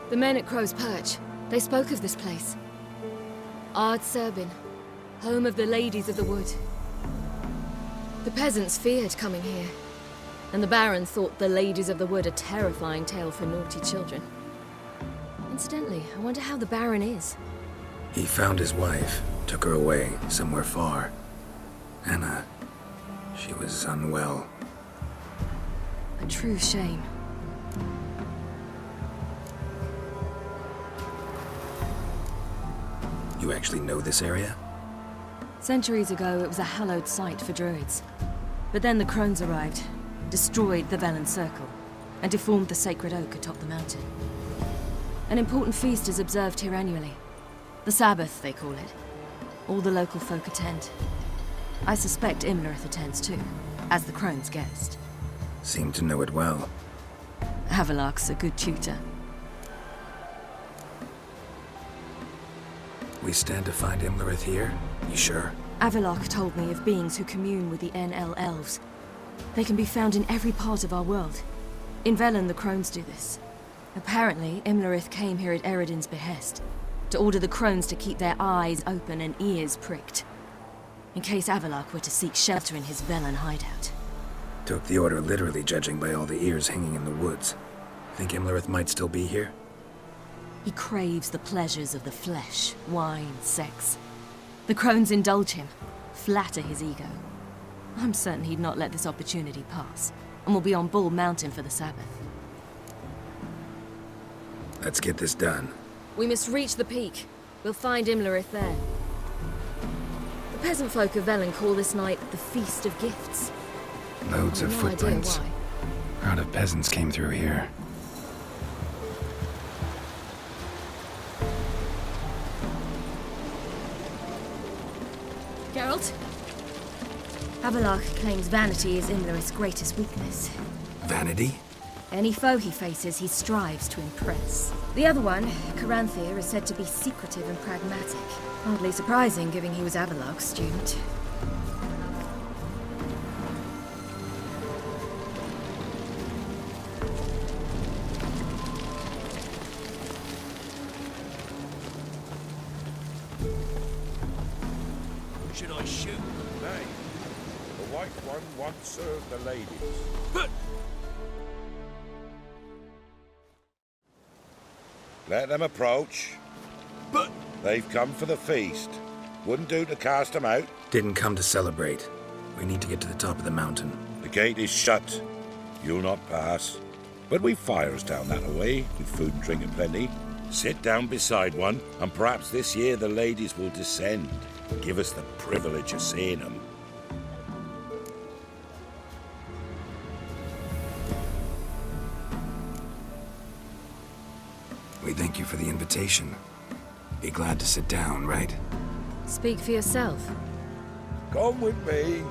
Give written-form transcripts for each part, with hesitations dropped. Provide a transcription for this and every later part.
The men at Crow's Perch, they spoke of this place. Ard Serbin, home of the Ladies of the Wood. The peasants feared coming here, and the Baron thought the Ladies of the Wood a terrifying tale for naughty children. Incidentally, I wonder how the Baron is. He found his wife, took her away, somewhere far. Anna, she was unwell. A true shame. You actually know this area? Centuries ago, it was a hallowed site for druids. But then the crones arrived, destroyed the Velen Circle, and deformed the sacred oak atop the mountain. An important feast is observed here annually. The Sabbath, they call it. All the local folk attend. I suspect Imlerith attends too, as the crone's guest. Seem to know it well. Avalok's a good tutor. We stand to find Imlerith here? You sure? Avalok told me of beings who commune with the NL elves. They can be found in every part of our world. In Velen, the crones do this. Apparently, Imlerith came here at Eredin's behest, to order the crones to keep their eyes open and ears pricked, in case Avalok were to seek shelter in his Velen hideout. Took the order literally, judging by all the ears hanging in the woods. Think Imlerith might still be here? He craves the pleasures of the flesh, wine, sex. The crones indulge him, flatter his ego. I'm certain he'd not let this opportunity pass, and will be on Bull Mountain for the Sabbath. Let's get this done. We must reach the peak. We'll find Imlerith there. The peasant folk of Velen call this night the Feast of Gifts. Loads of footprints. Crowd of peasants came through here. Geralt? Avalok claims vanity is Imlerith's greatest weakness. Vanity? Any foe he faces, he strives to impress. The other one, Caranthir, is said to be secretive and pragmatic. Hardly surprising, given he was Avalok's student. Should I shoot? Nay. The White One once served the ladies. But Let them approach. But... They've come for the feast. Wouldn't do to cast them out. Didn't come to celebrate. We need to get to the top of the mountain. The gate is shut. You'll not pass. But we've fires down that way, with food and drink aplenty. Sit down beside one, and perhaps this year the ladies will descend. Give us the privilege of seeing them. We thank you for the invitation. Be glad to sit down, right? Speak for yourself. Come with me.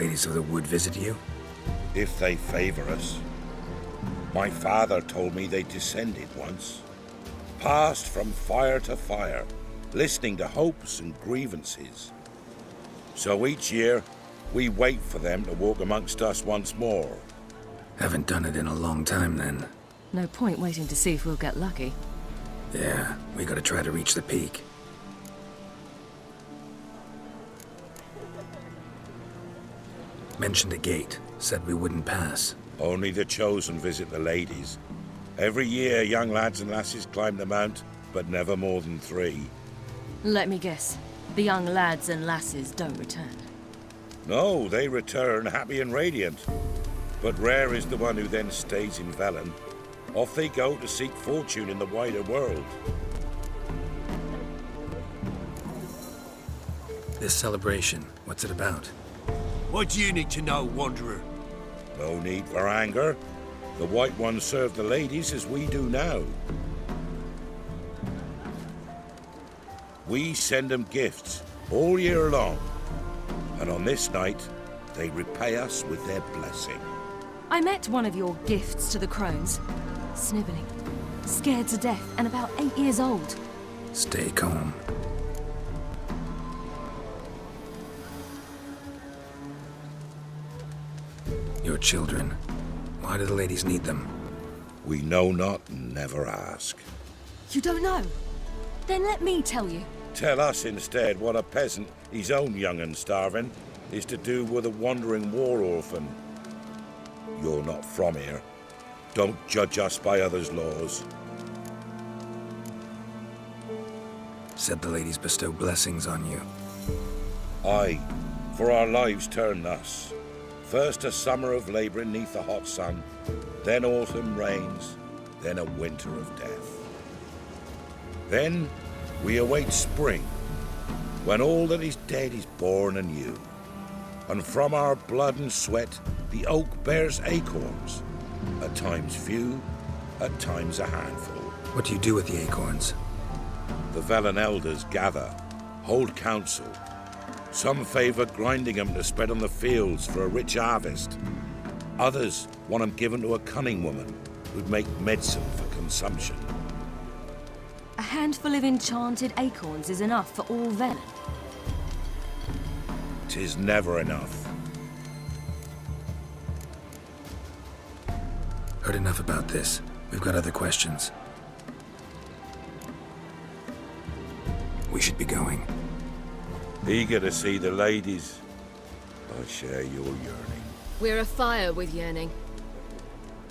Ladies of the Wood visit you? If they favor us. My father told me they descended once. Passed from fire to fire, listening to hopes and grievances. So each year, we wait for them to walk amongst us once more. Haven't done it in a long time, then. No point waiting to see if we'll get lucky. Yeah, we gotta try to reach the peak. Mentioned a gate. Said we wouldn't pass. Only the chosen visit the ladies. Every year, young lads and lasses climb the mount, but never more than 3. Let me guess. The young lads and lasses don't return. No, they return happy and radiant. But rare is the one who then stays in Velen. Off they go to seek fortune in the wider world. This celebration, what's it about? what do you need to know, Wanderer? No need for anger. The White Ones serve the ladies as we do now. We send them gifts all year long, and on this night, they repay us with their blessing. I met one of your gifts to the crones. Snivelling, scared to death, and about 8 years old. Stay calm. Your children. Why do the ladies need them? We know not and never ask. You don't know? Then let me tell you. Tell us instead what a peasant, his own young and starving, is to do with a wandering war orphan. You're not from here. Don't judge us by others' laws. Said the ladies bestow blessings on you. Aye, for our lives turn thus. First a summer of labouring neath the hot sun, then autumn rains, then a winter of death. Then we await spring, when all that is dead is born anew. And from our blood and sweat the oak bears acorns, at times few, at times a handful. What do you do with the acorns? The Velen elders gather, hold council. Some favour grinding them to spread on the fields for a rich harvest. Others want them given to a cunning woman who'd make medicine for consumption. A handful of enchanted acorns is enough for all Velen. 'Tis never enough. Heard enough about this. We've got other questions. We should be going. Eager to see the ladies. I share your yearning. We're afire with yearning.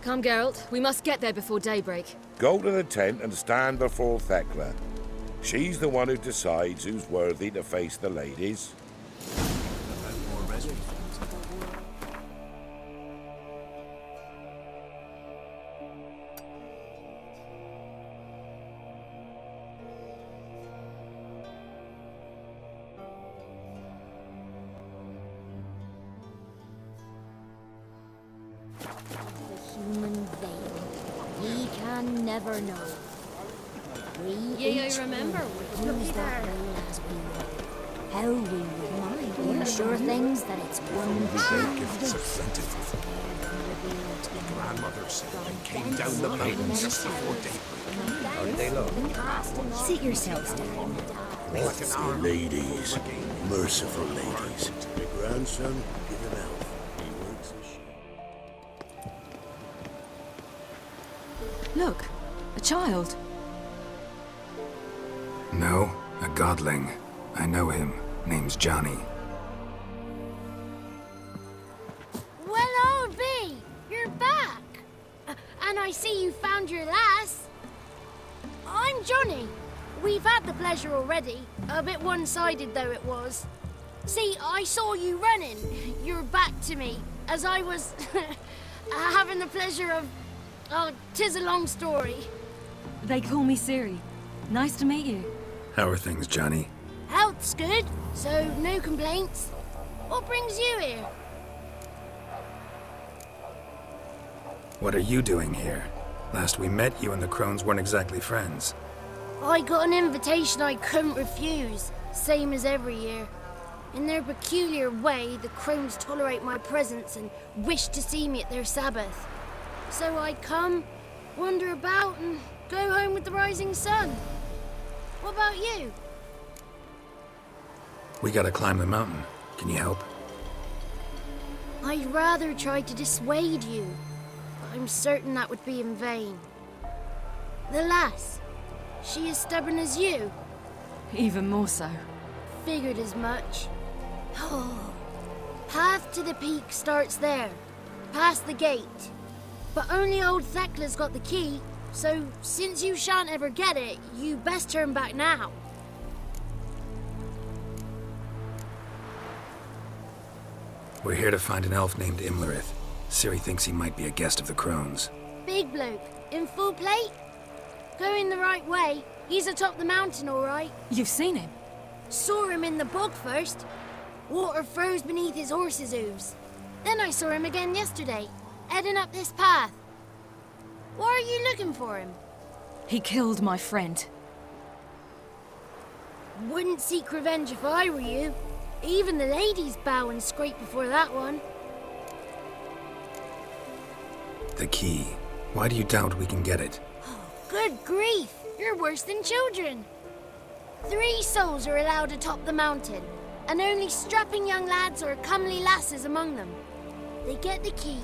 Come, Geralt. We must get there before daybreak. Go to the tent and stand before Thekla. She's the one who decides who's worthy to face the ladies. Human veil. He can never know. We each remember use that veil as we will. How we will. We ensure things that it's one true Grandmother said they came down the mountains just before daybreak. How did they look? Sit yourselves down. Like Ladies, merciful ladies. My grandson, give him elf. He works his shit. Look, a child. No, a godling. I know him. Name's Johnny. Well, old B, you're back. And I see you found your lass. I'm Johnny. We've had the pleasure already. A bit one-sided though it was. See, I saw you running. Your back to me, as I was having the pleasure of... Oh, 'tis a long story. They call me Ciri. Nice to meet you. How are things, Johnny? Health's good, so no complaints. What brings you here? What are you doing here? Last we met, you and the crones weren't exactly friends. I got an invitation I couldn't refuse, same as every year. In their peculiar way, the crones tolerate my presence and wish to see me at their Sabbath. So I come, wander about, and go home with the rising sun. What about you? We gotta climb the mountain. Can you help? I'd rather try to dissuade you, but I'm certain that would be in vain. The lass, she as stubborn as you? Even more so. Figured as much. Oh. Path to the peak starts there, past the gate. But only old Thekla's got the key, so since you shan't ever get it, you best turn back now. We're here to find an elf named Imlerith. Ciri thinks he might be a guest of the crones. Big bloke, in full plate? Going the right way. He's atop the mountain, all right. You've seen him? Saw him in the bog first. Water froze beneath his horse's hooves. Then I saw him again yesterday, heading up this path. are you looking for him? He killed my friend. Wouldn't seek revenge if I were you. Even the ladies bow and scrape before that one. The key. Why do you doubt we can get it? Good grief! You're worse than children. 3 souls are allowed atop the mountain, and only strapping young lads or comely lasses among them. They get the key,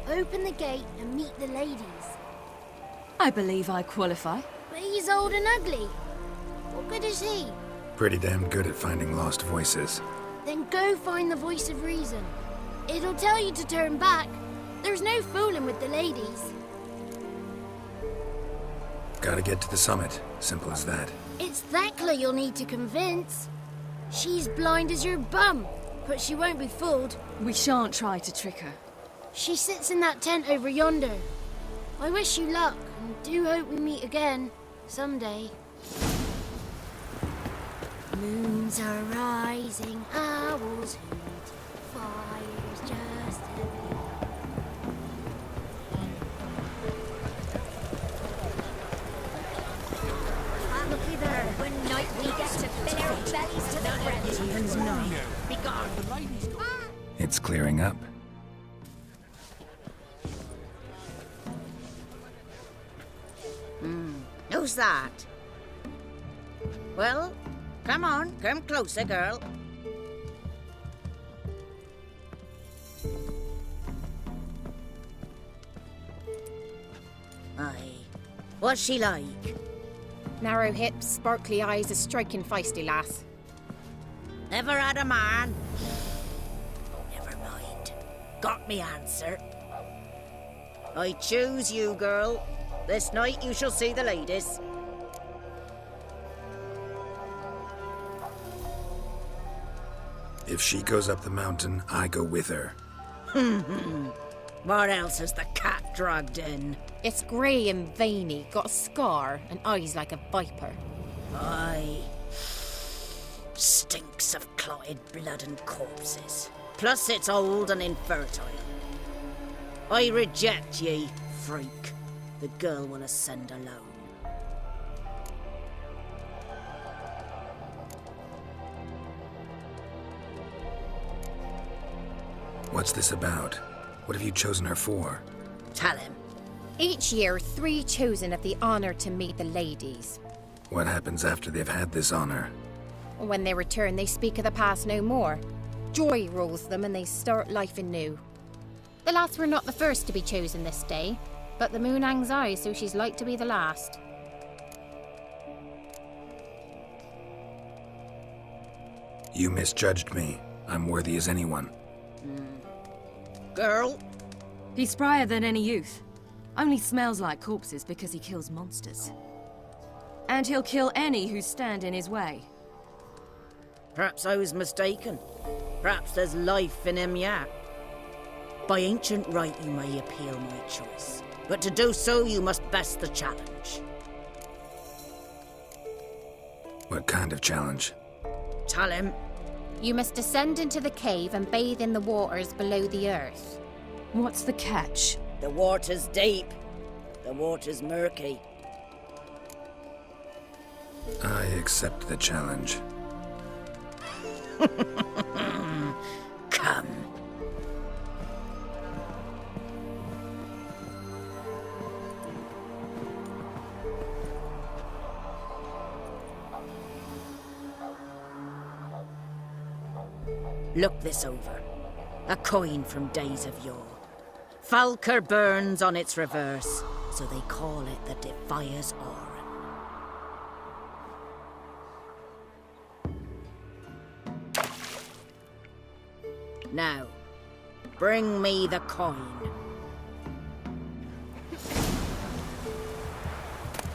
open the gate, and meet the ladies. I believe I qualify. But he's old and ugly. What good is he? Pretty damn good at finding lost voices. Then go find the voice of reason. It'll tell you to turn back. There's no fooling with the ladies. Gotta get to the summit. Simple as that. It's Thekla you'll need to convince. She's blind as your bum, but she won't be fooled. We shan't try to trick her. She sits in that tent over yonder. I wish you luck, and do hope we meet again, someday. Moons are rising, owls hoot, fire's just Looky there. One night we get to fill our bellies to the brim. Be gone. It's clearing up. Who's that? Well, come on, come closer, girl. Aye. What's she like? Narrow hips, sparkly eyes, a striking feisty lass. Never had a man? Oh, never mind. Got me answer. I choose you, girl. This night you shall see the ladies. If she goes up the mountain, I go with her. What else has the cat dragged in? It's grey and veiny, got a scar, and eyes like a viper. Aye. Stinks of clotted blood and corpses. Plus it's old and infertile. I reject ye, freak. The girl will ascend alone. What's this about? What have you chosen her for? Tell him. Each year, 3 chosen have the honour to meet the ladies. What happens after they've had this honor? When they return, they speak of the past no more. Joy rules them and they start life anew. The lads were not the first to be chosen this day, but the moon hangs high, so she's like to be the last. You misjudged me. I'm worthy as anyone. Girl? He's sprier than any youth. Only smells like corpses because he kills monsters. And he'll kill any who stand in his way. Perhaps I was mistaken. Perhaps there's life in him yet. By ancient right you may appeal my choice. But to do so you must best the challenge. What kind of challenge? Tell him. You must descend into the cave and bathe in the waters below the earth. What's the catch? The water's deep. The water's murky. I accept the challenge. Come. Look this over. A coin from days of yore. Falker burns on its reverse, so they call it the Defier's Aura. Now, bring me the coin.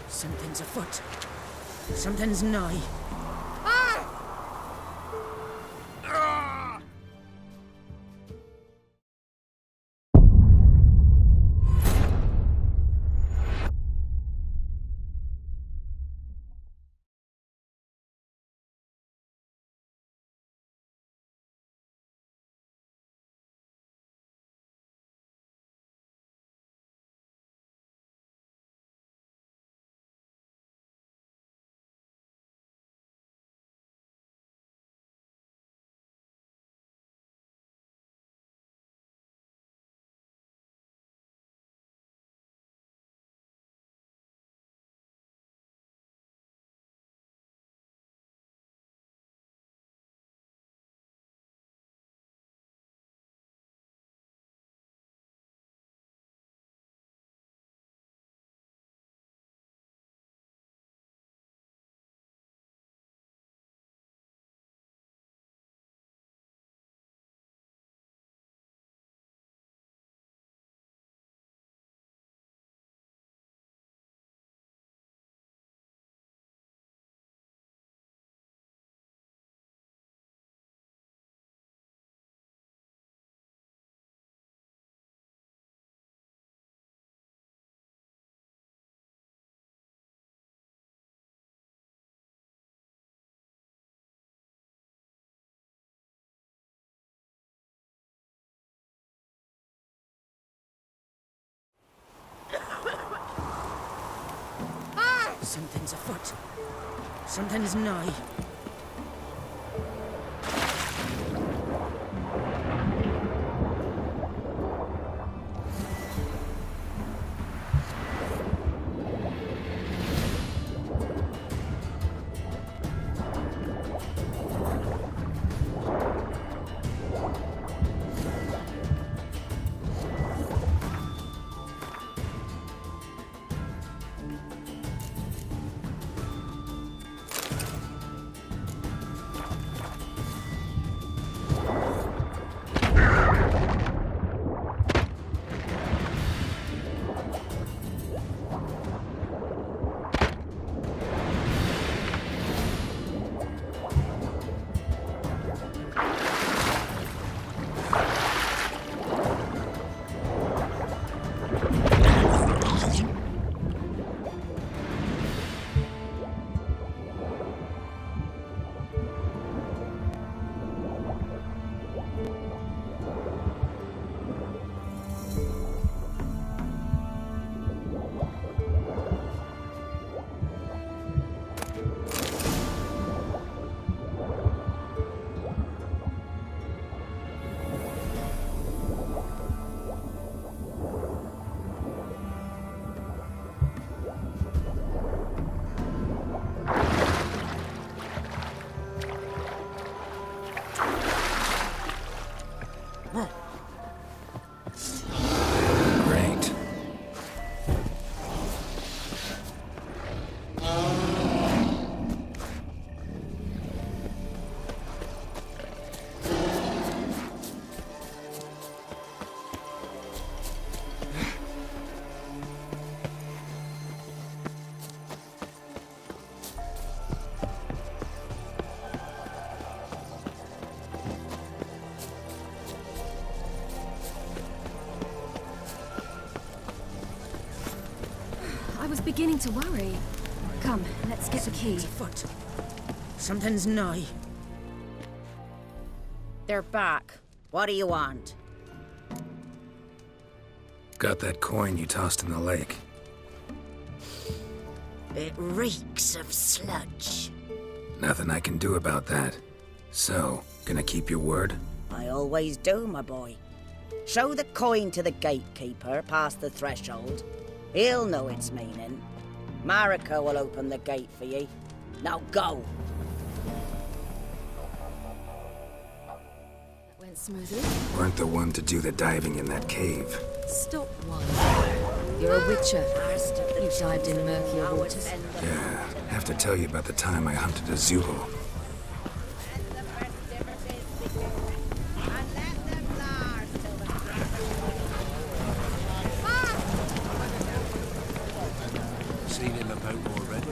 Something's afoot. Something's nigh. Something's afoot. Something's nigh. I was beginning to worry. Come, let's get the key. Afoot. Something's nigh. They're back. What do you want? Got that coin you tossed in the lake. It reeks of sludge. Nothing I can do about that. So, gonna keep your word? I always do, my boy. Show the coin to the gatekeeper past the threshold. He'll know its meaning. Marika will open the gate for ye. Now go! That went smoothly. Weren't the one to do the diving in that cave. Stop one. You're a witcher. You dived in murkier waters. Yeah, have to tell you about the time I hunted a Zulu. Seen him about already.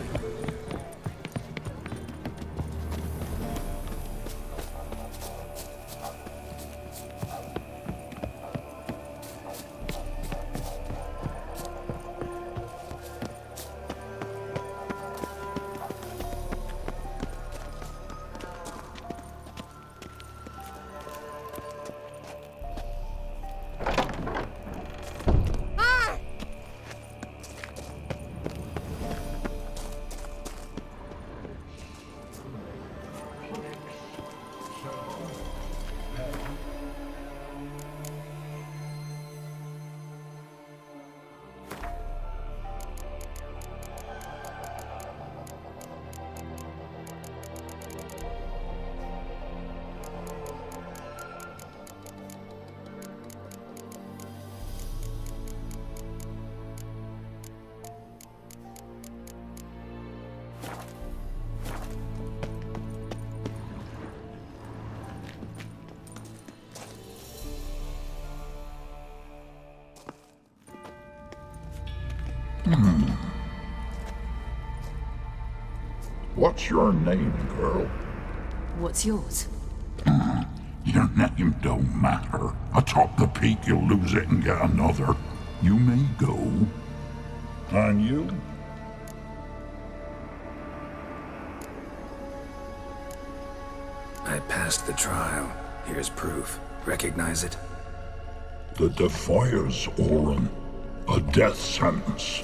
What's your name, girl? What's yours? Your name don't matter. Atop the peak, you'll lose it and get another. You may go. And you? I passed the trial. Here's proof. Recognize it? The Defiers, Orin. A death sentence.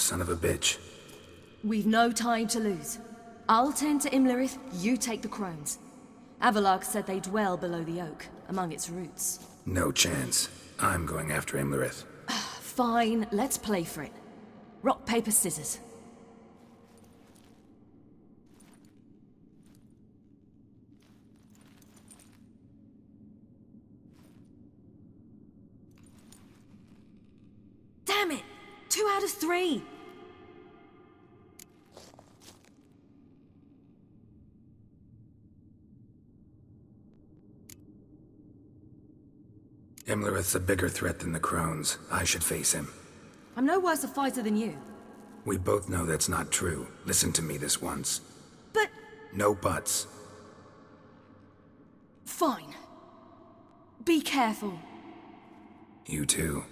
son of a bitch. We've no time to lose. I'll tend to Imlerith, you take the crones. Avalark said they dwell below the oak, among its roots. No chance. I'm going after Imlerith. Fine, let's play for it. Rock, paper, scissors. Damn it! 2 out of 3! Imlerith's a bigger threat than the crones. I should face him. I'm no worse a fighter than you. We both know that's not true. Listen to me this once. But... No buts. Fine. Be careful. You too.